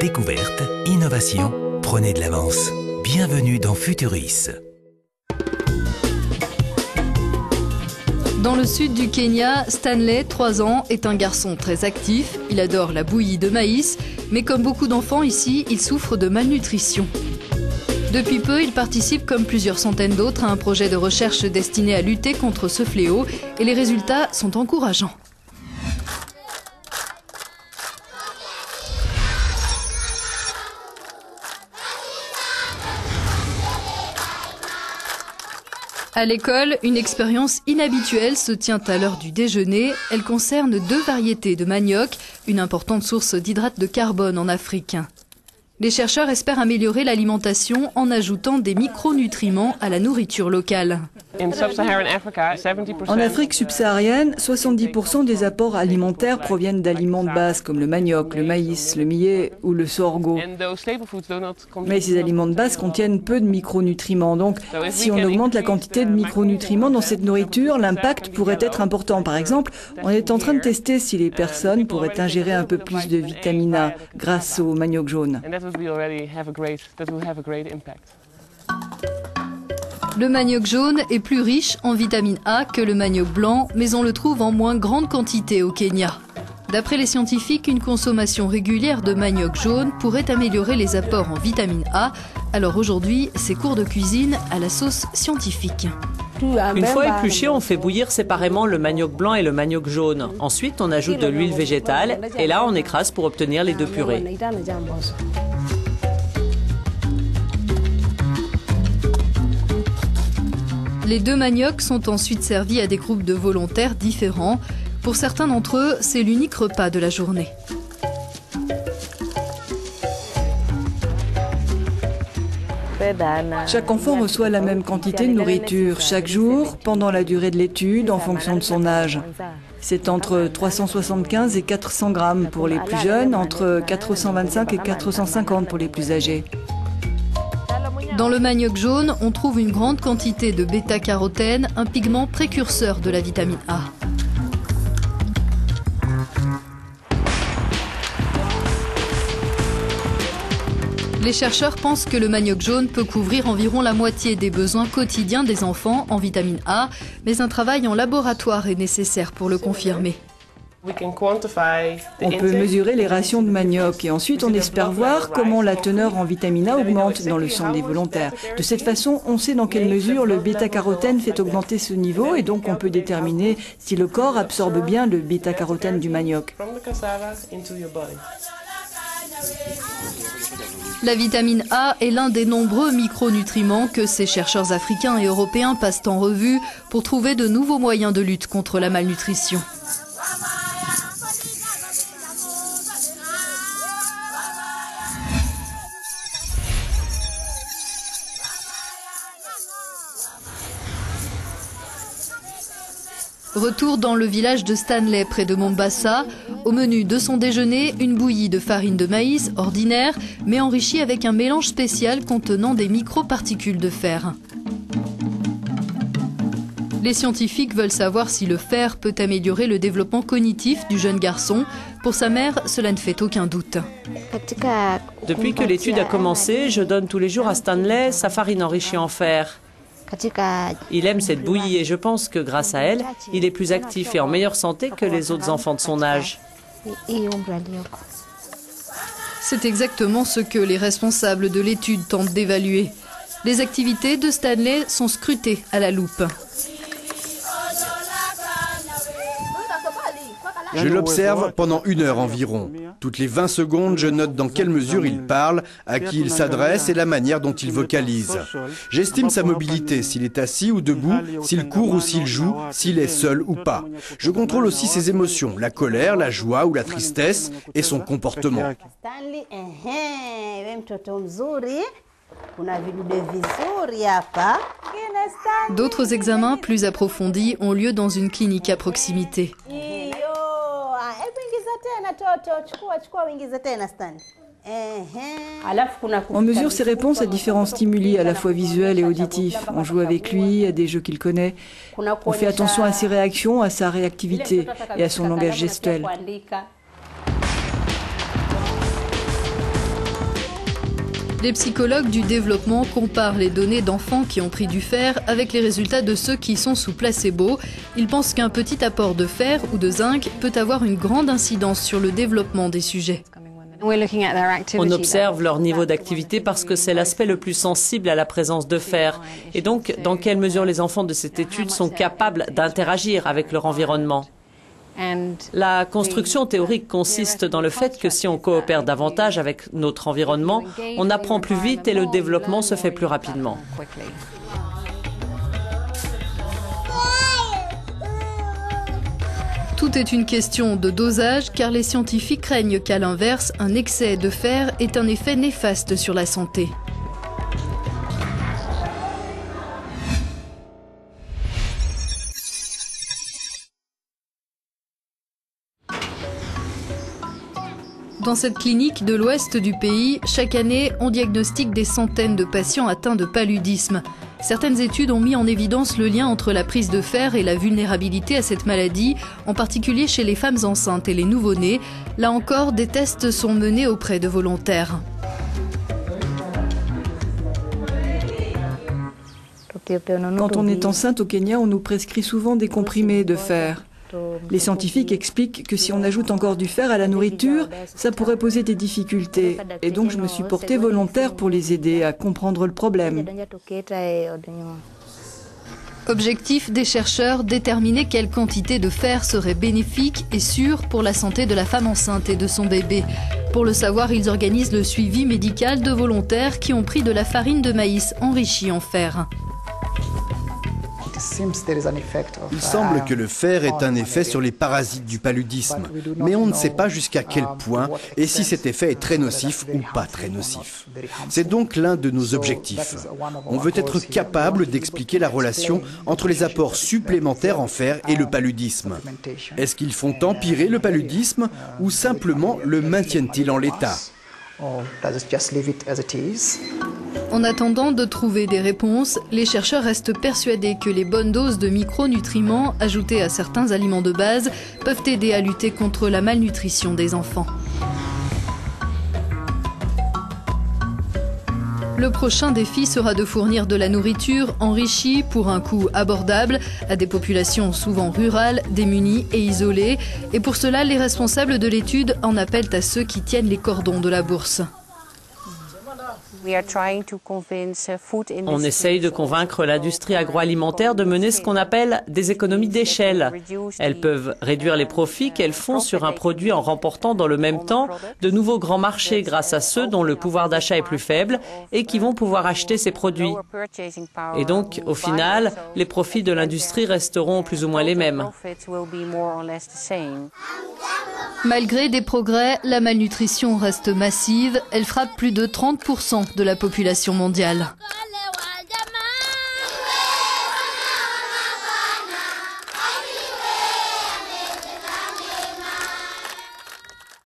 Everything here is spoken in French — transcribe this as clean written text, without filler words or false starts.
Découverte, innovation, prenez de l'avance. Bienvenue dans Futuris. Dans le sud du Kenya, Stanley, 3 ans, est un garçon très actif. Il adore la bouillie de maïs, mais comme beaucoup d'enfants ici, il souffre de malnutrition. Depuis peu, il participe, comme plusieurs centaines d'autres, à un projet de recherche destiné à lutter contre ce fléau, et les résultats sont encourageants. À l'école, une expérience inhabituelle se tient à l'heure du déjeuner. Elle concerne 2 variétés de manioc, une importante source d'hydrates de carbone en Afrique. Les chercheurs espèrent améliorer l'alimentation en ajoutant des micronutriments à la nourriture locale. En Afrique subsaharienne, 70% des apports alimentaires proviennent d'aliments de base comme le manioc, le maïs, le millet ou le sorgho. Mais ces aliments de base contiennent peu de micronutriments. Donc, si on augmente la quantité de micronutriments dans cette nourriture, l'impact pourrait être important. Par exemple, on est en train de tester si les personnes pourraient ingérer un peu plus de vitamine A grâce au manioc jaune. Le manioc jaune est plus riche en vitamine A que le manioc blanc, mais on le trouve en moins grande quantité au Kenya. D'après les scientifiques, une consommation régulière de manioc jaune pourrait améliorer les apports en vitamine A. Alors aujourd'hui, c'est cours de cuisine à la sauce scientifique. Une fois épluché, on fait bouillir séparément le manioc blanc et le manioc jaune. Ensuite, on ajoute de l'huile végétale et là, on écrase pour obtenir les 2 purées. Les 2 maniocs sont ensuite servis à des groupes de volontaires différents. Pour certains d'entre eux, c'est l'unique repas de la journée. Chaque enfant reçoit la même quantité de nourriture chaque jour pendant la durée de l'étude en fonction de son âge. C'est entre 375 et 400 grammes pour les plus jeunes, entre 425 et 450 pour les plus âgés. Dans le manioc jaune, on trouve une grande quantité de bêta-carotène, un pigment précurseur de la vitamine A. Les chercheurs pensent que le manioc jaune peut couvrir environ la moitié des besoins quotidiens des enfants en vitamine A, mais un travail en laboratoire est nécessaire pour le confirmer. On peut mesurer les rations de manioc et ensuite on espère voir comment la teneur en vitamine A augmente dans le sang des volontaires. De cette façon, on sait dans quelle mesure le bêta-carotène fait augmenter ce niveau et donc on peut déterminer si le corps absorbe bien le bêta-carotène du manioc. La vitamine A est l'un des nombreux micronutriments que ces chercheurs africains et européens passent en revue pour trouver de nouveaux moyens de lutte contre la malnutrition. Retour dans le village de Stanley, près de Mombasa. Au menu de son déjeuner, une bouillie de farine de maïs ordinaire, mais enrichie avec un mélange spécial contenant des microparticules de fer. Les scientifiques veulent savoir si le fer peut améliorer le développement cognitif du jeune garçon. Pour sa mère, cela ne fait aucun doute. Depuis que l'étude a commencé, je donne tous les jours à Stanley sa farine enrichie en fer. Il aime cette bouillie et je pense que grâce à elle, il est plus actif et en meilleure santé que les autres enfants de son âge. C'est exactement ce que les responsables de l'étude tentent d'évaluer. Les activités de Stanley sont scrutées à la loupe. Je l'observe pendant 1 heure environ. Toutes les 20 secondes, je note dans quelle mesure il parle, à qui il s'adresse et la manière dont il vocalise. J'estime sa mobilité, s'il est assis ou debout, s'il court ou s'il joue, s'il est seul ou pas. Je contrôle aussi ses émotions, la colère, la joie ou la tristesse et son comportement. D'autres examens plus approfondis ont lieu dans une clinique à proximité. On mesure ses réponses à différents stimuli, à la fois visuels et auditifs. On joue avec lui, à des jeux qu'il connaît. On fait attention à ses réactions, à sa réactivité et à son langage gestuel. Les psychologues du développement comparent les données d'enfants qui ont pris du fer avec les résultats de ceux qui sont sous placebo. Ils pensent qu'un petit apport de fer ou de zinc peut avoir une grande incidence sur le développement des sujets. On observe leur niveau d'activité parce que c'est l'aspect le plus sensible à la présence de fer. Et donc, dans quelle mesure les enfants de cette étude sont capables d'interagir avec leur environnement. La construction théorique consiste dans le fait que si on coopère davantage avec notre environnement, on apprend plus vite et le développement se fait plus rapidement. Tout est une question de dosage car les scientifiques craignent qu'à l'inverse, un excès de fer ait un effet néfaste sur la santé. Dans cette clinique de l'ouest du pays, chaque année, on diagnostique des centaines de patients atteints de paludisme. Certaines études ont mis en évidence le lien entre la prise de fer et la vulnérabilité à cette maladie, en particulier chez les femmes enceintes et les nouveau-nés. Là encore, des tests sont menés auprès de volontaires. Quand on est enceinte au Kenya, on nous prescrit souvent des comprimés de fer. Les scientifiques expliquent que si on ajoute encore du fer à la nourriture, ça pourrait poser des difficultés. Et donc je me suis portée volontaire pour les aider à comprendre le problème. Objectif des chercheurs, déterminer quelle quantité de fer serait bénéfique et sûre pour la santé de la femme enceinte et de son bébé. Pour le savoir, ils organisent le suivi médical de volontaires qui ont pris de la farine de maïs enrichie en fer. Il semble que le fer ait un effet sur les parasites du paludisme, mais on ne sait pas jusqu'à quel point et si cet effet est très nocif ou pas très nocif. C'est donc l'un de nos objectifs. On veut être capable d'expliquer la relation entre les apports supplémentaires en fer et le paludisme. Est-ce qu'ils font empirer le paludisme ou simplement le maintiennent-ils en l'état ? En attendant de trouver des réponses, les chercheurs restent persuadés que les bonnes doses de micronutriments ajoutés à certains aliments de base peuvent aider à lutter contre la malnutrition des enfants. Le prochain défi sera de fournir de la nourriture enrichie pour un coût abordable à des populations souvent rurales, démunies et isolées. Et pour cela, les responsables de l'étude en appellent à ceux qui tiennent les cordons de la bourse. On essaye de convaincre l'industrie agroalimentaire de mener ce qu'on appelle des économies d'échelle. Elles peuvent réduire les profits qu'elles font sur un produit en remportant dans le même temps de nouveaux grands marchés grâce à ceux dont le pouvoir d'achat est plus faible et qui vont pouvoir acheter ces produits. Et donc, au final, les profits de l'industrie resteront plus ou moins les mêmes. Malgré des progrès, la malnutrition reste massive. Elle frappe plus de 30% de la population mondiale.